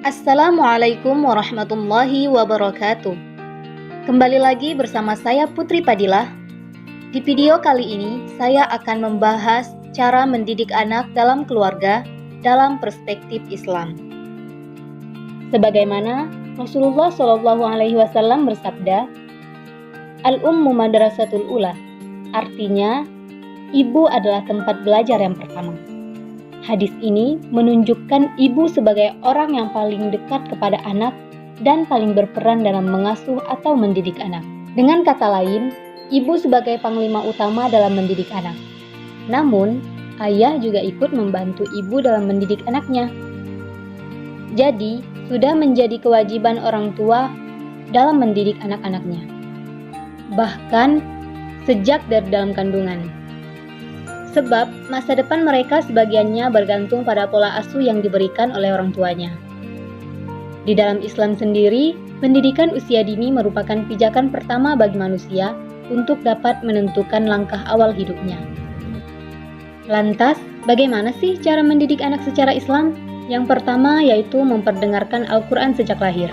Assalamualaikum warahmatullahi wabarakatuh. Kembali lagi bersama saya Putri Padilah. Di video kali ini saya akan membahas cara mendidik anak dalam keluarga dalam perspektif Islam. Sebagaimana Rasulullah SAW bersabda, Al-Ummu Madrasatul Ula, artinya ibu adalah tempat belajar yang pertama. Hadis ini menunjukkan ibu sebagai orang yang paling dekat kepada anak dan paling berperan dalam mengasuh atau mendidik anak. Dengan kata lain, ibu sebagai panglima utama dalam mendidik anak. Namun, ayah juga ikut membantu ibu dalam mendidik anaknya. Jadi, sudah menjadi kewajiban orang tua dalam mendidik anak-anaknya. Bahkan, sejak dari dalam kandungan. Sebab masa depan mereka sebagiannya bergantung pada pola asuh yang diberikan oleh orang tuanya. Di dalam Islam sendiri, pendidikan usia dini merupakan pijakan pertama bagi manusia untuk dapat menentukan langkah awal hidupnya. Lantas, bagaimana sih cara mendidik anak secara Islam? Yang pertama yaitu memperdengarkan Al-Quran sejak lahir.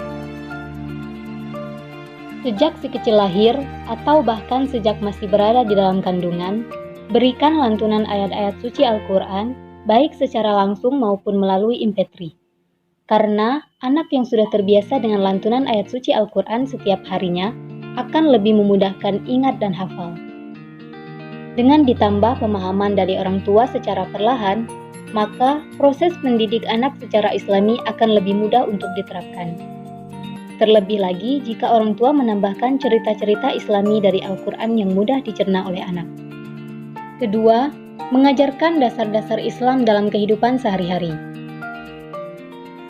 Sejak si kecil lahir, atau bahkan sejak masih berada di dalam kandungan, berikan lantunan ayat-ayat suci Al-Quran, baik secara langsung maupun melalui MP3. Karena anak yang sudah terbiasa dengan lantunan ayat suci Al-Quran setiap harinya akan lebih memudahkan ingat dan hafal. Dengan ditambah pemahaman dari orang tua secara perlahan, maka proses mendidik anak secara Islami akan lebih mudah untuk diterapkan. Terlebih lagi jika orang tua menambahkan cerita-cerita Islami dari Al-Quran yang mudah dicerna oleh anak. Kedua, mengajarkan dasar-dasar Islam dalam kehidupan sehari-hari.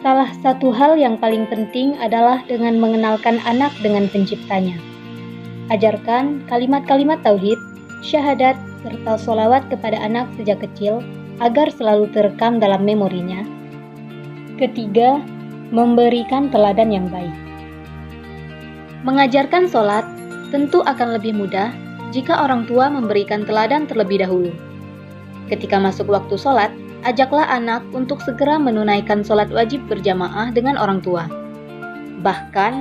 Salah satu hal yang paling penting adalah dengan mengenalkan anak dengan penciptanya. Ajarkan kalimat-kalimat tauhid, syahadat, serta sholawat kepada anak sejak kecil agar selalu terekam dalam memorinya. Ketiga, memberikan teladan yang baik. Mengajarkan sholat tentu akan lebih mudah jika orang tua memberikan teladan terlebih dahulu. Ketika masuk waktu sholat, ajaklah anak untuk segera menunaikan sholat wajib berjamaah dengan orang tua. Bahkan,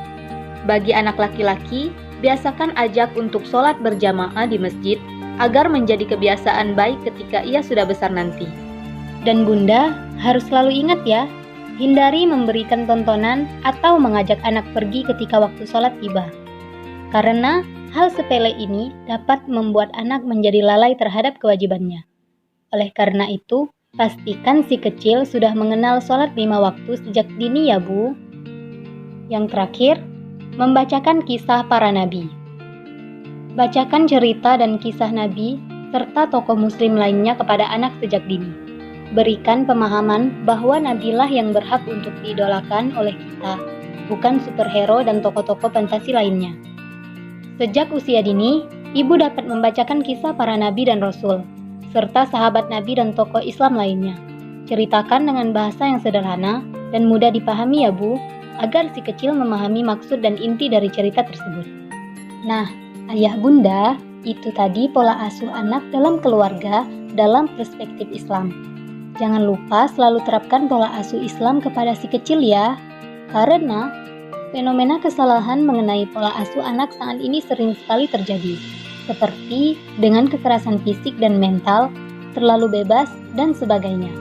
bagi anak laki-laki, biasakan ajak untuk sholat berjamaah di masjid agar menjadi kebiasaan baik ketika ia sudah besar nanti. Dan bunda harus selalu ingat ya, hindari memberikan tontonan atau mengajak anak pergi ketika waktu sholat tiba. Karena hal sepele ini dapat membuat anak menjadi lalai terhadap kewajibannya. Oleh karena itu, pastikan si kecil sudah mengenal sholat 5 waktu sejak dini ya Bu. Yang terakhir, membacakan kisah para nabi. Bacakan cerita dan kisah nabi serta tokoh muslim lainnya kepada anak sejak dini. Berikan pemahaman bahwa nabilah yang berhak untuk diidolakan oleh kita, bukan superhero dan tokoh-tokoh fantasi lainnya. Sejak usia dini, ibu dapat membacakan kisah para nabi dan rasul, serta sahabat nabi dan tokoh Islam lainnya. Ceritakan dengan bahasa yang sederhana dan mudah dipahami ya Bu, agar si kecil memahami maksud dan inti dari cerita tersebut. Nah, ayah bunda, itu tadi pola asuh anak dalam keluarga dalam perspektif Islam. Jangan lupa selalu terapkan pola asuh Islam kepada si kecil ya, karena fenomena kesalahan mengenai pola asuh anak saat ini sering sekali terjadi, seperti dengan kekerasan fisik dan mental, terlalu bebas, dan sebagainya.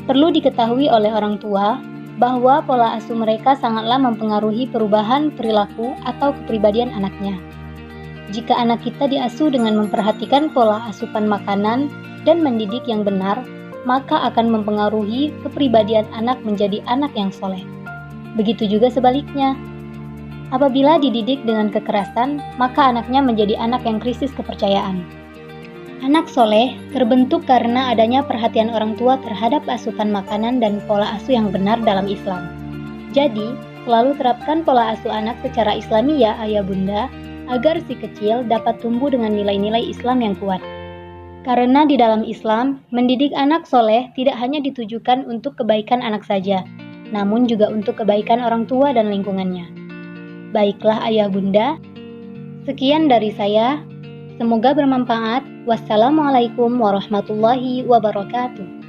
Perlu diketahui oleh orang tua bahwa pola asuh mereka sangatlah mempengaruhi perubahan perilaku atau kepribadian anaknya. Jika anak kita diasuh dengan memperhatikan pola asupan makanan dan mendidik yang benar, maka akan mempengaruhi kepribadian anak menjadi anak yang soleh. Begitu juga sebaliknya. Apabila dididik dengan kekerasan, maka anaknya menjadi anak yang krisis kepercayaan. Anak soleh terbentuk karena adanya perhatian orang tua terhadap asupan makanan dan pola asuh yang benar dalam Islam. Jadi, selalu terapkan pola asuh anak secara Islami ya ayah bunda, agar si kecil dapat tumbuh dengan nilai-nilai Islam yang kuat. Karena di dalam Islam, mendidik anak soleh tidak hanya ditujukan untuk kebaikan anak saja, namun juga untuk kebaikan orang tua dan lingkungannya. Baiklah ayah bunda, sekian dari saya. Semoga bermanfaat. Wassalamualaikum warahmatullahi wabarakatuh.